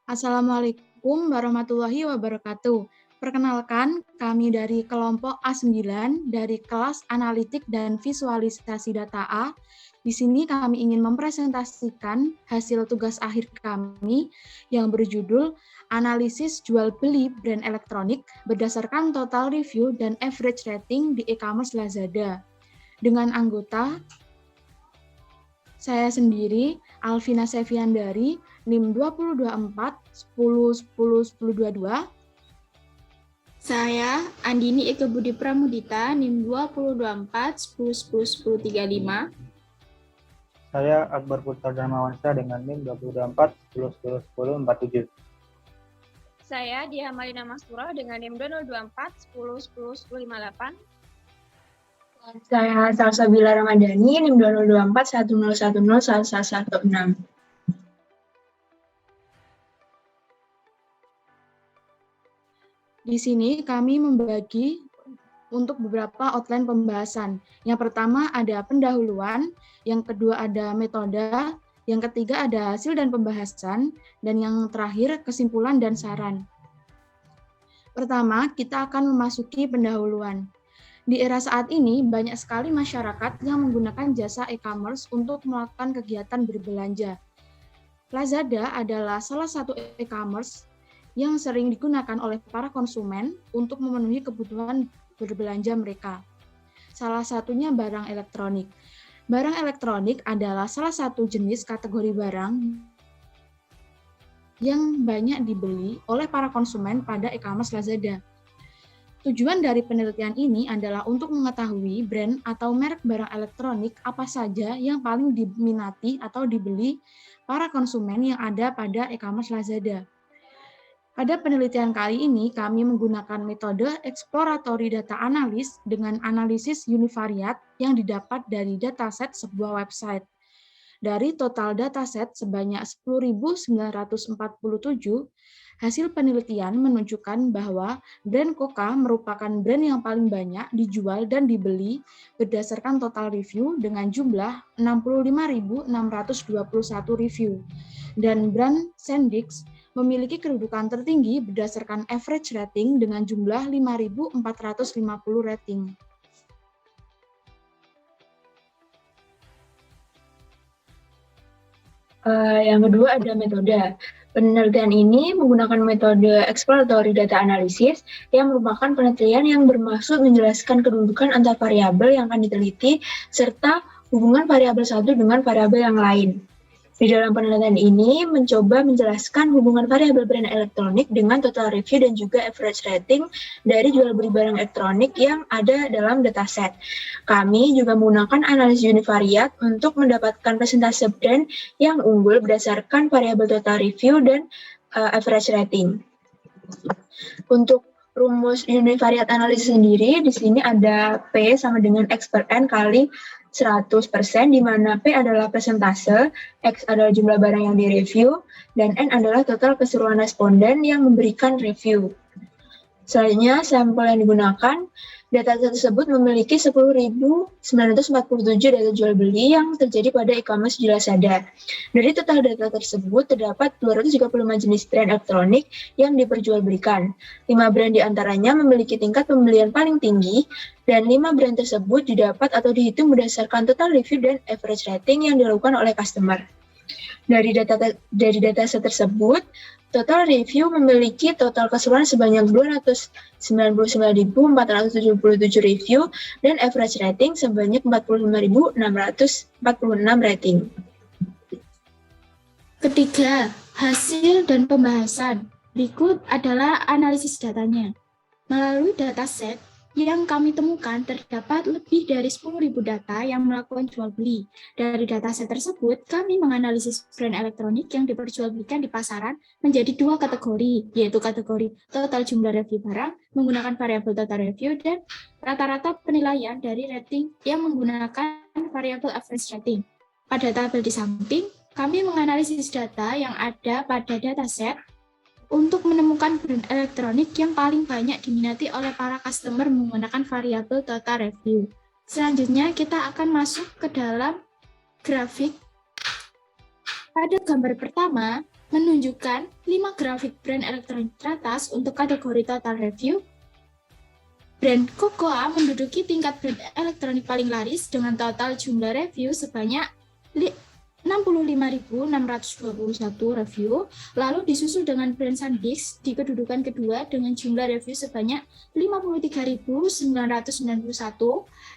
Assalamualaikum warahmatullahi wabarakatuh. Perkenalkan, kami dari kelompok A9 dari kelas Analitik dan Visualisasi Data A. Di sini kami ingin mempresentasikan hasil tugas akhir kami yang berjudul Analisis Jual Beli Brand Elektronik berdasarkan Total Review dan Average Rating di e-commerce Lazada. Dengan anggota saya sendiri, Alvina Seviandari, NIM 2024 10 10 10 22. Saya Andini Eka Budi Pramudita, NIM 2024 10 10 10 35. Saya Akbar Putra Darmawansyah dengan NIM 2024 10 10 10 47. Saya Diah Malina Mastura dengan NIM 2024 10 10 10 58. Saya Salsabila Ramadhani, NIM 2024 1010 1116. Di sini kami membagi untuk beberapa outline pembahasan. Yang pertama ada pendahuluan, yang kedua ada metode, yang ketiga ada hasil dan pembahasan, dan yang terakhir kesimpulan dan saran. Pertama, kita akan memasuki pendahuluan. Di era saat ini, banyak sekali masyarakat yang menggunakan jasa e-commerce untuk melakukan kegiatan berbelanja. Lazada adalah salah satu e-commerce yang sering digunakan oleh para konsumen untuk memenuhi kebutuhan berbelanja mereka. Salah satunya barang elektronik. Barang elektronik adalah salah satu jenis kategori barang yang banyak dibeli oleh para konsumen pada e-commerce Lazada. Tujuan dari penelitian ini adalah untuk mengetahui brand atau merek barang elektronik apa saja yang paling diminati atau dibeli para konsumen yang ada pada e-commerce Lazada. Pada penelitian kali ini, kami menggunakan metode exploratory data analysis dengan analisis univariate yang didapat dari dataset sebuah website. Dari total dataset sebanyak 10.947, hasil penelitian menunjukkan bahwa brand Coca merupakan brand yang paling banyak dijual dan dibeli berdasarkan total review dengan jumlah 65.621 review. Dan brand Sendix memiliki kedudukan tertinggi berdasarkan average rating dengan jumlah 5.450 rating. Yang kedua ada metode. Penelitian ini menggunakan metode exploratory data analysis yang merupakan penelitian yang bermaksud menjelaskan kedudukan antar variabel yang akan diteliti serta hubungan variabel satu dengan variabel yang lain. Di dalam penelitian ini mencoba menjelaskan hubungan variabel brand elektronik dengan total review dan juga average rating dari jual beli barang elektronik yang ada dalam dataset. Kami juga menggunakan analisis univariate untuk mendapatkan persentase brand yang unggul berdasarkan variabel total review dan average rating. Untuk rumus univariate analisis sendiri, di sini ada P sama dengan X per N kali 100%, di mana P adalah persentase, X adalah jumlah barang yang direview, dan N adalah total keseluruhan responden yang memberikan review. Selanjutnya, sampel yang digunakan, data tersebut memiliki 10.947 data jual beli yang terjadi pada e-commerce di Lazada. Dari total data tersebut, terdapat 235 jenis brand elektronik yang diperjualbelikan. 5 brand diantaranya memiliki tingkat pembelian paling tinggi, dan 5 brand tersebut didapat atau dihitung berdasarkan total review dan average rating yang dilakukan oleh customer. Dari dataset tersebut, total review memiliki total keseluruhan sebanyak 299.477 review dan average rating sebanyak 45.646 rating. Ketiga, hasil dan pembahasan. Berikut adalah analisis datanya. Melalui dataset yang kami temukan, terdapat lebih dari 10.000 data yang melakukan jual beli. Dari dataset tersebut, kami menganalisis brand elektronik yang diperjualbelikan di pasaran menjadi 2 kategori, yaitu kategori total jumlah review barang menggunakan variabel total review dan rata-rata penilaian dari rating yang menggunakan variabel average rating. Pada tabel di samping, kami menganalisis data yang ada pada dataset untuk menemukan brand elektronik yang paling banyak diminati oleh para customer menggunakan variabel total review. Selanjutnya, kita akan masuk ke dalam grafik. Pada gambar pertama, menunjukkan 5 grafik brand elektronik teratas untuk kategori total review. Brand Cocoa menduduki tingkat brand elektronik paling laris dengan total jumlah review sebanyak 65.621 review, lalu disusul dengan brand SanDisk di kedudukan kedua dengan jumlah review sebanyak 53.991.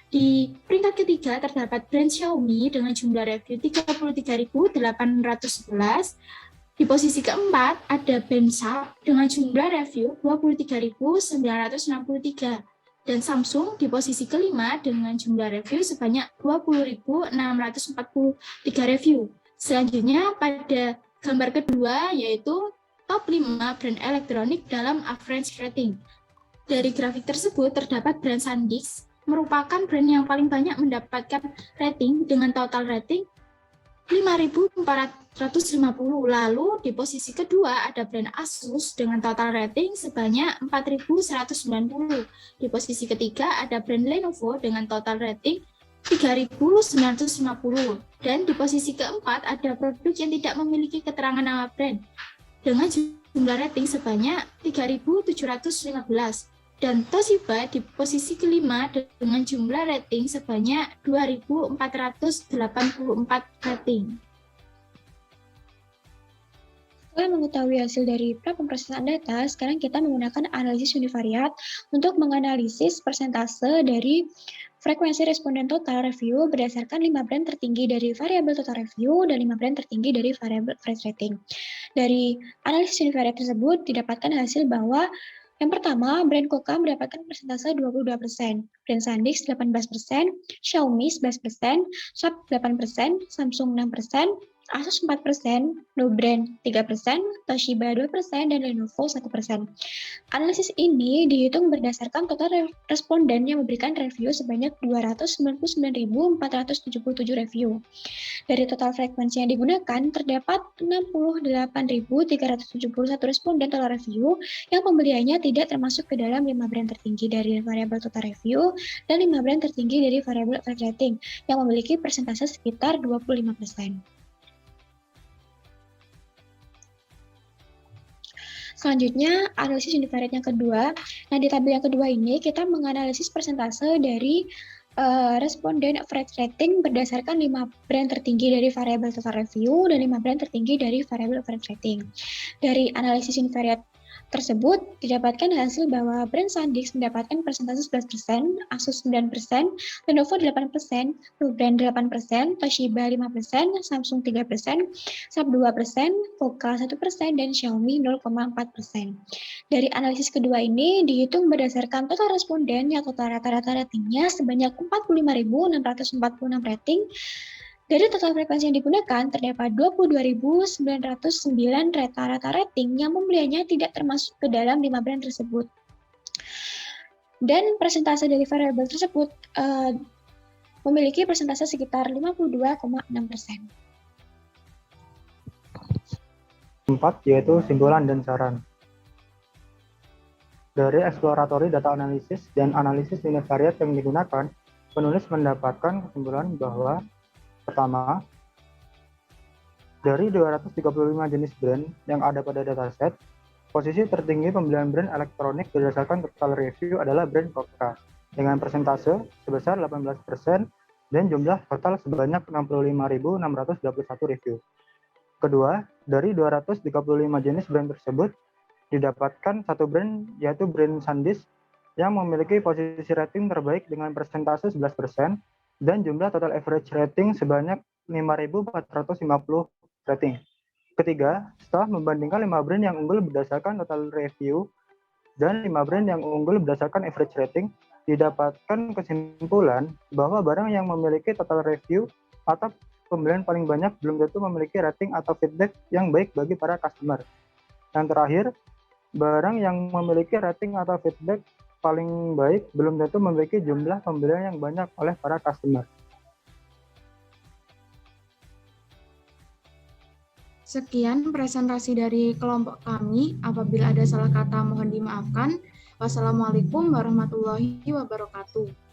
Di peringkat ketiga terdapat brand Xiaomi dengan jumlah review 33.811. Di posisi keempat ada brand Sharp dengan jumlah review 23.963. Dan Samsung di posisi kelima dengan jumlah review sebanyak 20.643 review. Selanjutnya pada gambar kedua yaitu top 5 brand elektronik dalam average rating. Dari grafik tersebut terdapat brand SanDisk merupakan brand yang paling banyak mendapatkan rating dengan total rating 5.450. Lalu di posisi kedua ada brand Asus dengan total rating sebanyak 4.190. Di posisi ketiga ada brand Lenovo dengan total rating 3.950. Dan di posisi keempat ada produk yang tidak memiliki keterangan nama brand dengan jumlah rating sebanyak 3.715. Dan Toshiba di posisi kelima dengan jumlah rating sebanyak 2.484 rating. Setelah mengetahui hasil dari pra-pemrosesan data, sekarang kita menggunakan analisis univariat untuk menganalisis persentase dari frekuensi responden total review berdasarkan 5 brand tertinggi dari variabel total review dan 5 brand tertinggi dari variabel average rating. Dari analisis univariat tersebut didapatkan hasil bahwa yang pertama, brand Coca mendapatkan persentase 22%, brand SanDisk 18%, Xiaomi 11%, Sharp 8%, Samsung 6%, Asus 4%, No Brand 3%, Toshiba 2%, dan Lenovo 1%. Analisis ini dihitung berdasarkan total responden yang memberikan review sebanyak 299.477 review. Dari total frekuensi yang digunakan, terdapat 68.371 responden total review yang pembeliannya tidak termasuk ke dalam 5 brand tertinggi dari variabel total review dan 5 brand tertinggi dari variabel average rating yang memiliki persentase sekitar 25%. Selanjutnya, analisis univariat yang kedua. Nah, di tabel yang kedua ini kita menganalisis persentase dari responden average rating berdasarkan 5 brand tertinggi dari variabel total review dan 5 brand tertinggi dari variabel average rating. Dari analisis univariat tersebut didapatkan hasil bahwa brand SanDisk mendapatkan persentase 11%, Asus 9%, Lenovo 8%, No Brand 8%, Toshiba 5%, Samsung 3%, Sharp 2%, Coca 1%, dan Xiaomi 0,4%. Dari analisis kedua ini dihitung berdasarkan total responden yang total rata-rata ratingnya sebanyak 45.646 rating. Dari total frekuensi yang digunakan, terdapat 22.909 rata-rata rating yang pembeliannya tidak termasuk ke dalam 5 brand tersebut. Dan persentase dari variabel tersebut memiliki persentase sekitar 52,6%. 4 yaitu simpulan dan saran. Dari exploratory data analysis dan analisis univariat yang digunakan, penulis mendapatkan kesimpulan bahwa pertama, dari 235 jenis brand yang ada pada dataset, posisi tertinggi pembelian brand elektronik berdasarkan total review adalah brand Coca dengan persentase sebesar 18% dan jumlah total sebanyak 65.621 review. Kedua, dari 235 jenis brand tersebut didapatkan satu brand yaitu brand SanDisk yang memiliki posisi rating terbaik dengan persentase 11% dan jumlah total average rating sebanyak 5.450 rating. Ketiga, setelah membandingkan 5 brand yang unggul berdasarkan total review dan 5 brand yang unggul berdasarkan average rating, didapatkan kesimpulan bahwa barang yang memiliki total review atau pembelian paling banyak belum tentu memiliki rating atau feedback yang baik bagi para customer. Yang terakhir, barang yang memiliki rating atau feedback paling baik belum tentu memiliki jumlah pembelian yang banyak oleh para customer. Sekian presentasi dari kelompok kami. Apabila ada salah kata mohon dimaafkan. Wassalamualaikum warahmatullahi wabarakatuh.